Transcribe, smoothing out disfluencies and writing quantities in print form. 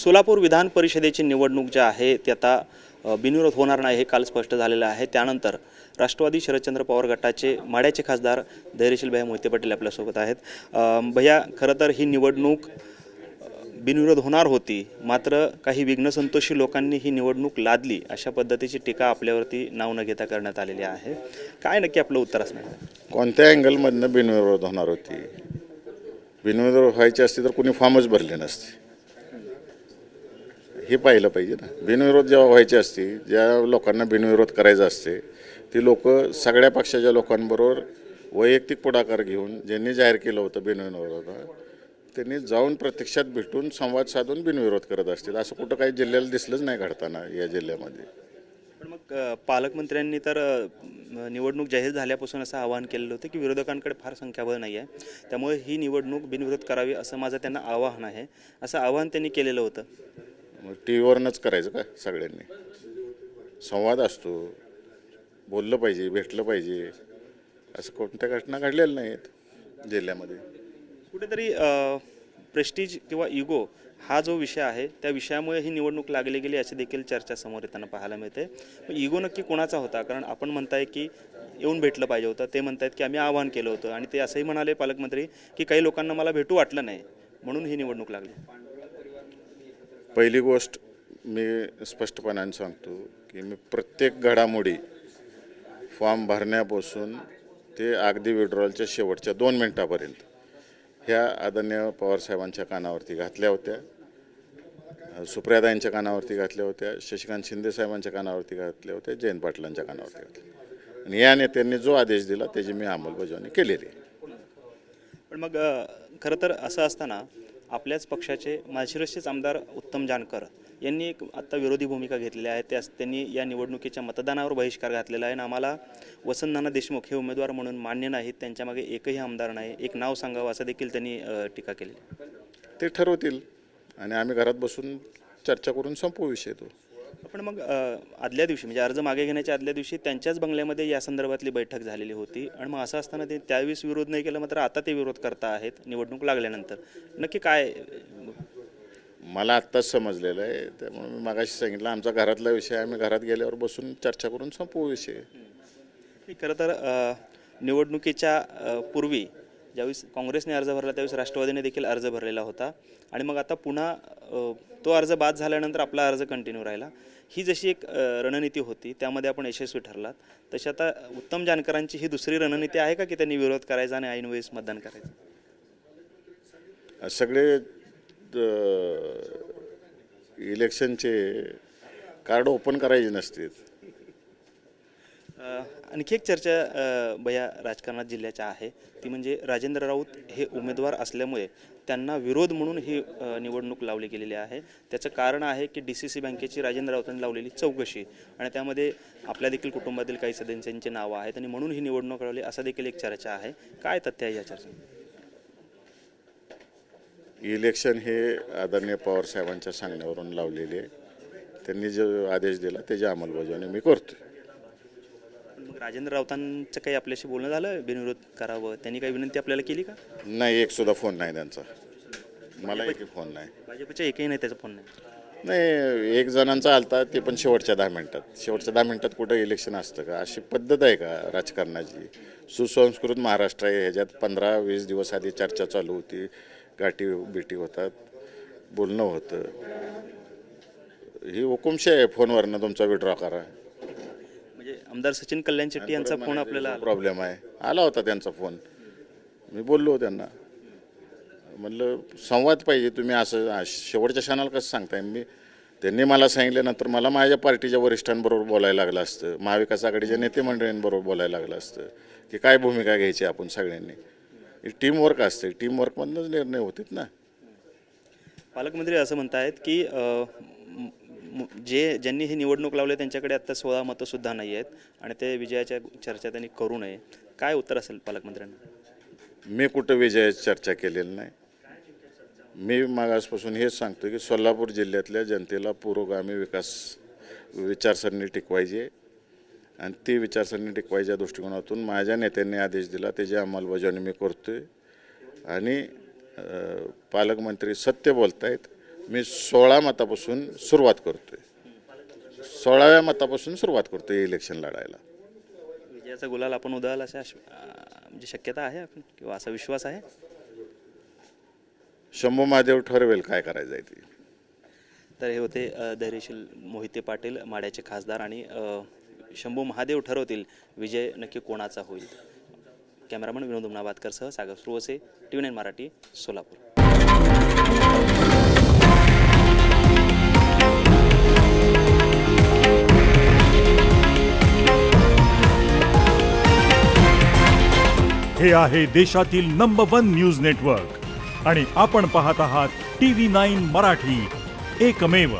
सोलापूर विधान परिषदेची निवडणूक जी आहे ती आता बिनविरोध होणार नाही हे काल स्पष्ट झालेलं आहे। त्यानंतर राष्ट्रवादी शरदचंद्र पवार गटाचे माढ्याचे खासदार धैर्यशील भैया मोहिते पाटील आपल्यासोबत आहेत। भैया, खरं तर ही निवडणूक बिनविरोध होणार होती, मात्र काही विघ्नसंतोषी लोकांनी ही निवडणूक लादली अशा पद्धतीची टीका आपल्यावरती नाव न घेता करण्यात आलेली आहे। काय नक्की आपलं उत्तर असणार? कोणत्या अँगलमधनं बिनविरोध होणार होती? बिनविरोध व्हायची असती तर कुणी फॉर्मच भरले नसते, हे पाहिलं पाहिजे ना। बिनविरोध जेव्हा व्हायची असती, ज्या लोकांना बिनविरोध करायचा असते ती लोक सगळ्या पक्षाच्या लोकांबरोबर वैयक्तिक पुढाकार घेऊन ज्यांनी जाहीर केलं होतं बिनविरोध, त्यांनी जाऊन प्रत्यक्षात भेटून संवाद साधून बिनविरोध करत असतील। असं कुठं काही जिल्ह्याला दिसलंच नाही घडताना या जिल्ह्यामध्ये। पण मग पालकमंत्र्यांनी तर निवडणूक जाहीर झाल्यापासून असं आवाहन केलेलं होतं की विरोधकांकडे फार संख्याबळ नाही आहे, त्यामुळे ही निवडणूक बिनविरोध करावी असं माझं त्यांना आवाहन आहे, असं आवाहन त्यांनी केलेलं होतं। मग टी व्हीवरनंच करायचं का? सगळ्यांनी संवाद असतो, बोललं पाहिजे, भेटलं पाहिजे। असं कोणत्या घटना घडलेल्या नाहीत जिल्ह्यामध्ये। कुठेतरी प्रेस्टीज किंवा इगो हा जो विषय आहे त्या विषयामुळे ही निवडणूक लागली गेली अशी देखील चर्चा समोर येताना पाहायला मिळते। इगो नक्की कोणाचा होता? कारण आपण म्हणताय की येऊन भेटलं पाहिजे होतं, ते म्हणतायत की आम्ही आवाहन केलं होतं, आणि ते असंही म्हणाले पालकमंत्री की काही लोकांना मला भेटू वाटलं नाही म्हणून ही निवडणूक लागली। पहिली गोष्ट मी स्पष्टपणाने सांगतो की मी प्रत्येक घडामोडी फॉर्म भरण्यापासून ते अगदी विड्रॉलच्या शेवटच्या 2 मिनिटापर्यंत ह्या आदरणीय पवारसाहेबांच्या कानावरती घातल्या होत्या, सुप्रियाताईंच्या कानावरती घातल्या होत्या, शशिकांत शिंदे साहेबांच्या कानावरती घातल्या होत्या, जयंत पाटलांच्या कानावरती घातल्या, आणि या नेत्यांनी जो आदेश दिला त्याची मी अंमलबजावणी केलेली आहे। पण मग खरं तर असं असताना आपल्याच पक्षाचे माळशिरसचेच आमदार उत्तम जानकर यांनी एक आत्ता विरोधी भूमिका घेतलेली आहे। त्यांनी या निवडणुकीच्या मतदानावर बहिष्कार घातलेला आहे आणि आम्हाला वसंत नाना देशमुख हे उमेदवार म्हणून मान्य नाहीत, त्यांच्यामागे एकही आमदार नाही, एक नाव सांगावं असं देखील त्यांनी टीका केली। ते ठरवतील आणि आम्ही घरात बसून चर्चा करून संपवू विषय तो। पण मग आदल्या दिवशी म्हणजे अर्ज मागे घेण्याच्या आदल्या दिवशी त्यांच्याच बंगल्यामध्ये या संदर्भातली बैठक झालेली होती, आणि मग असं असताना ते त्यावेळेस विरोध नाही केला, मात्र आता ते विरोध करता आहेत निवडणूक लागल्यानंतर। नक्की काय? मला आत्ताच समजलेलं आहे, त्यामुळे मी मागाशी सांगितलं आमचा घरातला विषय, आम्ही घरात गेल्यावर बसून चर्चा करून संपवू विषय। खरं तर निवडणुकीच्या पूर्वी ज्यावेळेस काँग्रेसने अर्ज भरला त्यावेळेस राष्ट्रवादीने देखील अर्ज भरलेला होता, आणि मग आता पुन्हा तो अर्ज बाद झाल्यानंतर आपला अर्ज कंटिन्यू राहिला। ही जशी एक रणनीती होती त्यामध्ये आपण यशस्वी ठरलात, तशी आता उत्तम जानकरांची ही दुसरी रणनीती आहे का की त्यांनी विरोध करायचा आणि ऐनवेळेस मतदान करायचं? सगळे इलेक्शनचे कार्ड ओपन करायचे नसतात। आणखी एक चर्चा भैया राजकारणात जिल्ह्याच्या आहे, ती म्हणजे राजेंद्र राऊत हे उमेदवार असल्यामुळे त्यांना विरोध म्हणून ही निवडणूक लावली गेलेली आहे। त्याचं कारण आहे की DCC बँकेची राजेंद्र राऊतांनी लावलेली चौकशी, आणि त्यामध्ये आपल्या देखील कुटुंबातील काही सदस्यांची नावं आहेत, आणि म्हणून ही निवडणूक लावली असं देखील एक चर्चा आहे। काय तथ्य आहे या चर्चेत? इलेक्शन हे आदरणीय पवारसाहेबांच्या सांगण्यावरून लावलेले आहे, त्यांनी जो आदेश दिला त्याची अंमलबजावणी मी करतो। मग राजेंद्र राऊतांचं काही आपल्याशी बोलणं झालं बिनविरोध करावं, त्यांनी काही विनंती आपल्याला केली का? नाही, एक सुद्धा फोन नाही त्यांचा, मला एक फोन नाही। भाजपच्या एकही नाही त्याचा फोन नाही? नाही, एक जणांचा आलता, ते पण शेवटच्या 10 मिनिटात। शेवटच्या 10 मिनिटात कुठं इलेक्शन असतं का? अशी पद्धत आहे का राजकारणाची? सुसंस्कृत महाराष्ट्र आहे, ह्याच्यात 15-20 दिवस आधी चर्चा चालू होती, गाठी भेटी होतात, बोलणं होतं। ही हुकुमशाही आहे, फोनवरनं तुमचा विड्रॉ करा। म्हणजे आमदार सचिन कल्याण शेट्टी यांचा फोन आपल्याला प्रॉब्लेम आहे, आला होता त्यांचा फोन, मी बोललो त्यांना, म्हणलं संवाद पाहिजे, तुम्ही असं शेवटच्या क्षणाला कसं सांगताय? त्यांनी मला सांगितल्यानंतर मला माझ्या पार्टीच्या वरिष्ठांबरोबर बोलायला लागलं असतं, महाविकास आघाडीच्या नेते मंडळींबरोबर बोलायला लागलं असतं की काय भूमिका घ्यायची आपण सगळ्यांनी। टीमवर्क असते, टीमवर्कमधूनच निर्णय होतात ना। पालकमंत्री असं म्हणतायत की ज्यांनी ही निवडणूक लावली त्यांच्याकडे आता 16 मतंसुद्धा नाही आहेत, आणि ते विजयाच्या चर्चा त्यांनी करू नये। काय उत्तर असेल पालकमंत्र्यांना? मी कुठं विजयाची चर्चा केलेली नाही। मी मागासपासून हेच सांगतो की सोलापूर जिल्ह्यातल्या जनतेला पुरोगामी विकास विचारसरणी टिकवायची, आणि ती विचारसरणी टिकवायच्या दृष्टिकोनातून माझ्या नेत्यांनी आदेश दिला त्याची अंमलबजावणी मी करतोय, आणि पालकमंत्री सत्य बोलत आहेत। मी 16 मतापासून सुरुवात करतोय. 16व्या मतापासून सुरुवात करतोय इलेक्शन लढायला. विजयाचा गुलाल आपण उधळाल अशा म्हणजे शक्यता आहे आपण किंवा असा विश्वास आहे? शंभू महादेव ठरवेल काय करायचं आहे ते. तर हे होते धैर्यशील मोहिते पाटील माड्याचे खासदार आणि शंभू महादेव ठरवतील विजय नक्की कोणाचा होईल. कॅमेरामन विनोद उमनाबादकरसह सागर सुरवसे, TV9 मराठी, सोलापूर. हे आहे देशातील नंबर 1 न्यूज नेटवर्क आणि आपण पाहत आहात TV9 मराठी, एकमेव.